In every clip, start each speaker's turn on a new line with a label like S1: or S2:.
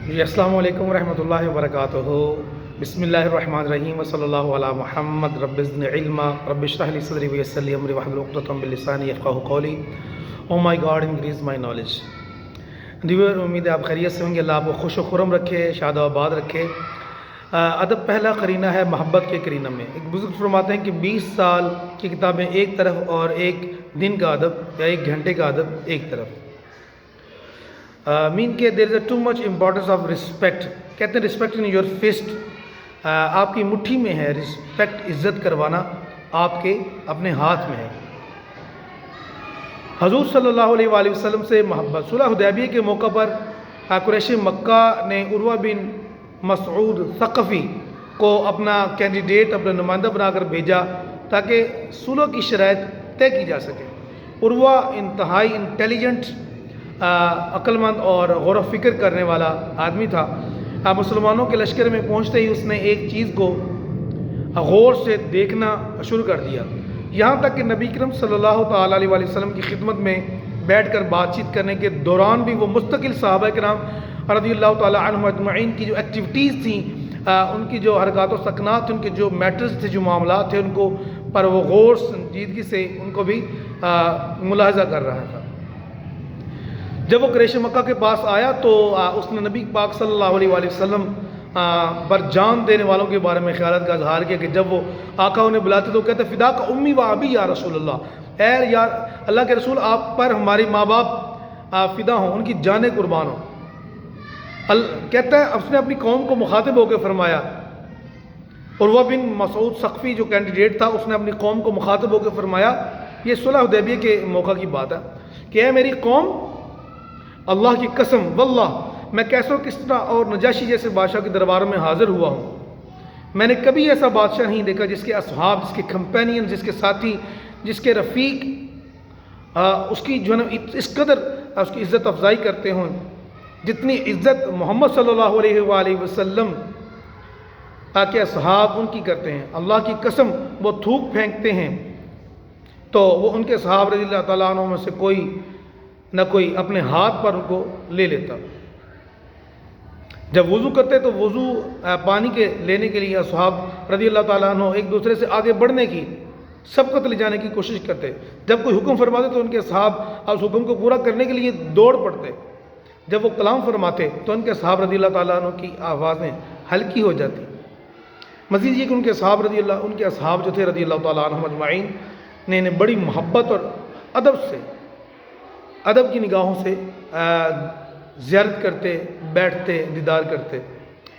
S1: جی السلام علیکم ورحمۃ اللہ وبرکاتہ۔ بسم اللہ الرحمن الرحیم وصلی اللہ علی محمد۔ رب زدنی علما رب اشرح لی صدری ویسر لی امری واحلل عقدۃ من لسانی یفقہوا قولی۔ او مائی گاڈ انکریز مائی نالج۔ دیور امید ہے آپ خیریت سے ہوں گے۔ اللہ آپ کو خوش و خرم رکھے، شاد و آباد رکھے۔ ادب پہلا قرینہ ہے محبت کے قرینہ میں۔ ایک بزرگ فرماتے ہیں کہ 20 سال کی کتابیں ایک طرف اور ایک دن کا ادب یا 1 گھنٹے کا ادب ایک طرف۔ مین کہ there is a too much importance of respect. کہتے ہیں رسپیکٹ ان یور فسٹ، آپ کی مٹھی میں ہے۔ رسپیکٹ، عزت کروانا آپ کے اپنے ہاتھ میں ہے۔ حضور صلی اللہ علیہ وآلہ وسلم سے محبت۔ صلح حدیبیہ کے موقع پر قریش مکہ نے عروہ بن مسعود ثقفی کو اپنا کینڈیڈیٹ، اپنا نمائندہ بنا کر بھیجا تاکہ صلح کی شرائط طے کی جا سکے۔ عروہ انتہائی انٹیلیجنٹ، عقل مند اور غور و فکر کرنے والا آدمی تھا۔ مسلمانوں کے لشکر میں پہنچتے ہی اس نے ایک چیز کو غور سے دیکھنا شروع کر دیا، یہاں تک کہ نبی کریم صلی اللہ تعالیٰ علیہ وسلم کی خدمت میں بیٹھ کر بات چیت کرنے کے دوران بھی وہ مستقل صحابہ کرام رضی اللہ تعالیٰ عنہم اجمعین کی جو ایکٹیویٹیز تھیں، ان کی جو حرکات و سکنات، ان کے جو میٹرز تھے، جو معاملات تھے، ان کو پر وہ غور سنجیدگی سے ان کو بھی ملاحظہ کر رہا تھا۔ جب وہ قریش مکہ کے پاس آیا تو اس نے نبی پاک صلی اللہ علیہ وآلہ وسلم پر جان دینے والوں کے بارے میں خیالات کا اظہار کیا کہ جب وہ آقا انہیں بلاتے تو کہتے فدا کا امی و ابی یا رسول اللہ، اے یا اللہ کے رسول آپ پر ہماری ماں باپ فدا ہوں، ان کی جانیں قربان ہوں۔ کہتا ہے اس نے اپنی قوم کو مخاطب ہو کے فرمایا، عروہ بن مسعود ثقفی جو کینڈیڈیٹ تھا، اس نے اپنی قوم کو مخاطب ہو کے فرمایا، یہ صلح حدیبیہ کے موقع کی بات ہے کہ اے میری قوم، اللہ کی قسم واللہ میں کیسر کسریٰ اور نجاشی جیسے بادشاہ کے درباروں میں حاضر ہوا ہوں، میں نے کبھی ایسا بادشاہ نہیں دیکھا جس کے اصحاب، جس کے کمپینین، جس کے ساتھی، جس کے رفیق اس کی جو ہے نا اس قدر اس کی عزت افزائی کرتے ہوں جتنی عزت محمد صلی اللہ علیہ وآلہ وسلم کے اصحاب ان کی کرتے ہیں۔ اللہ کی قسم وہ تھوک پھینکتے ہیں تو وہ ان کے صحاب رضی اللہ تعالیٰ عنہ میں سے کوئی نہ کوئی اپنے ہاتھ پر ان کو لے لیتا۔ جب وضو کرتے تو وضو پانی کے لینے کے لیے اصحاب رضی اللہ تعالیٰ عنہ ایک دوسرے سے آگے بڑھنے کی، سبقت لے جانے کی کوشش کرتے۔ جب کوئی حکم فرماتے تو ان کے اصحاب اس حکم کو پورا کرنے کے لیے دوڑ پڑتے۔ جب وہ کلام فرماتے تو ان کے اصحاب رضی اللہ تعالیٰ عنہ کی آوازیں ہلکی ہو جاتی۔ مزید یہ کہ ان کے اصحاب جو تھے رضی اللہ تعالیٰ عنہ اجمعین نے انہیں بڑی محبت اور ادب کی نگاہوں سے زیارت کرتے، بیٹھتے، دیدار کرتے۔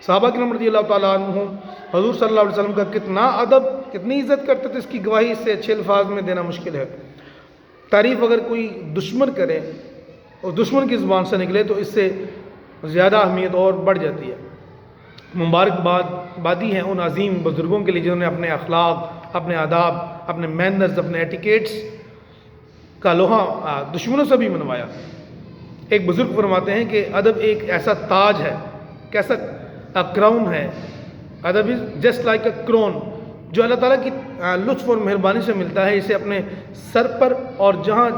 S1: صحابہ کرام رضی اللہ تعالیٰ عنہ حضور صلی اللہ علیہ وسلم کا کتنا ادب، کتنی عزت کرتے تھے، اس کی گواہی اس سے اچھے الفاظ میں دینا مشکل ہے۔ تعریف اگر کوئی دشمن کرے اور دشمن کی زبان سے نکلے تو اس سے زیادہ اہمیت اور بڑھ جاتی ہے۔ مبارکبادی ہیں ان عظیم بزرگوں کے لیے جنہوں نے اپنے اخلاق، اپنے آداب، اپنے مینرز، اپنے ایٹیکیٹس کا لوہا دشمنوں سے بھی منوایا۔ ایک بزرگ فرماتے ہیں کہ ادب ایک ایسا تاج ہے، کیسا کراؤن ہے۔ ادب از جسٹ لائک اے کرون، جو اللہ تعالیٰ کی لطف اور مہربانی سے ملتا ہے، اسے اپنے سر پر اور جہاں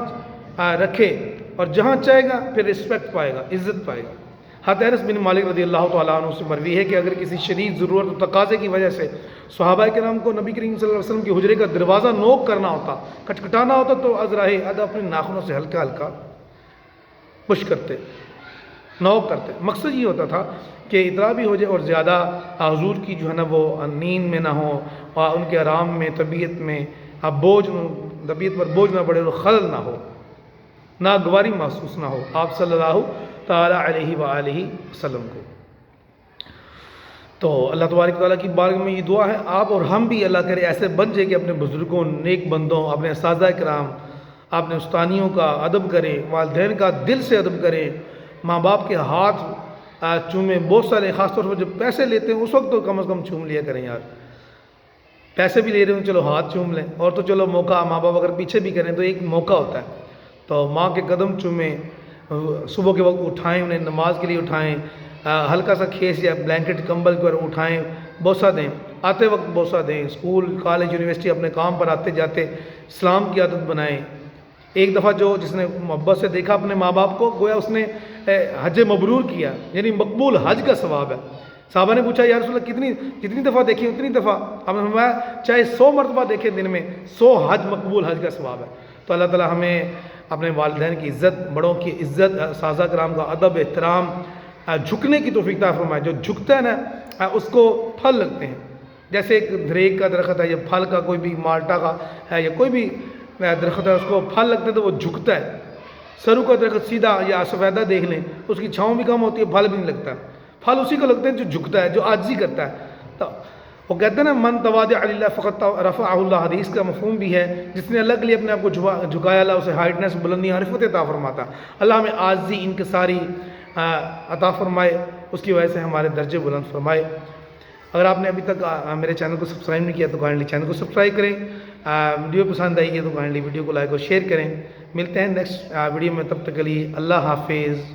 S1: رکھے اور جہاں چاہے گا پھر رسپیکٹ پائے گا، عزت پائے گا۔ حضرت انس بن مالک رضی اللہ تعالیٰ عنہ سے مروی ہے کہ اگر کسی شدید ضرورت و تقاضے کی وجہ سے صحابہ کرام کو نبی کریم صلی اللہ علیہ وسلم کے حجرے کا دروازہ نوک کرنا ہوتا، کھٹکھٹانا ہوتا تو ازراہ ادب اپنے ناخنوں سے ہلکا ہلکا پش کرتے، نوک کرتے۔ مقصد یہ ہوتا تھا کہ اطلاع بھی ہو جائے اور زیادہ حضور کی جو ہے نا وہ نیند میں نہ ہو اور ان کے آرام میں، طبیعت میں طبیعت پر بوجھ نہ پڑے اور خلل نہ ہو، ناگواری محسوس نہ ہو آپ صلی اللہ تعالیٰ علیہ وآلہ وسلم کو۔ تو اللہ تبارک تعالیٰ کی بارگاہ میں یہ دعا ہے آپ اور ہم بھی اللہ کرے ایسے بن جائے کہ اپنے بزرگوں، نیک بندوں، اپنے اساتذہ کرام، اپنے استانیوں کا ادب کریں، والدین کا دل سے ادب کریں، ماں باپ کے ہاتھ چومیں۔ بہت سارے خاص طور پر جب پیسے لیتے ہیں اس وقت تو کم از کم چوم لیا کریں یار۔ پیسے بھی لے رہے ہوں چلو ہاتھ چوم لیں، اور تو چلو موقع، ماں باپ اگر پیچھے بھی کریں تو ایک موقع ہوتا ہے، تو ماں کے قدم چومیں، صبح کے وقت اٹھائیں، انہیں نماز کے لیے اٹھائیں، ہلکا سا کھیس یا بلینکٹ کمبل پر اٹھائیں، بوسہ دیں، آتے وقت بوسہ دیں، اسکول، کالج، یونیورسٹی اپنے کام پر آتے جاتے اسلام کی عادت بنائیں۔ ایک دفعہ جو جس نے محبت سے دیکھا اپنے ماں باپ کو، گویا اس نے حج مبرور کیا، یعنی مقبول حج کا ثواب ہے۔ صحابہ نے پوچھا یا رسول اللہ کتنی دفعہ دیکھی؟ اتنی دفعہ۔ آپ نے فرمایا چاہے 100 مرتبہ دیکھیں دن میں، 100 حج مقبول حج کا ثواب ہے۔ تو اللہ تعالی ہمیں اپنے والدین کی عزت، بڑوں کی عزت، اساتذہ کرام کا ادب احترام، جھکنے کی توفیق عطا فرمائے۔ جو جھکتا ہے نا اس کو پھل لگتے ہیں، جیسے ایک دریک کا درخت ہے یا پھل کا کوئی بھی مالٹا کا ہے یا کوئی بھی درخت ہے، اس کو پھل لگتے ہیں تو وہ جھکتا ہے۔ سرو کا درخت سیدھا یا سفیدہ دیکھ لیں، اس کی چھاؤں بھی کم ہوتی ہے، پھل بھی نہیں لگتا۔ پھل اسی کو لگتے ہیں جو جھکتا ہے، جو عاجزی کرتا ہے۔ تو وہ کہتے ہیں نا من تواضع للہ فقط رفعہ اللہ، حدیث کا مفہوم بھی ہے، جس نے اللہ کے لیے اپنے آپ کو جھکایا اللہ اسے ہائٹنس، بلندی، عرفت عطا فرماتا۔ اللہ ہمیں عاجزی انکساری عطا فرمائے، اس کی وجہ سے ہمارے درجے بلند فرمائے۔ اگر آپ نے ابھی تک میرے چینل کو سبسکرائب نہیں کیا تو کائنڈلی چینل کو سبسکرائب کریں۔ ویڈیو پسند آئی ہے تو کائنڈلی ویڈیو کو لائک اور شیئر کریں۔ ملتے ہیں نیکسٹ ویڈیو میں، تب تک کے لیے اللہ حافظ۔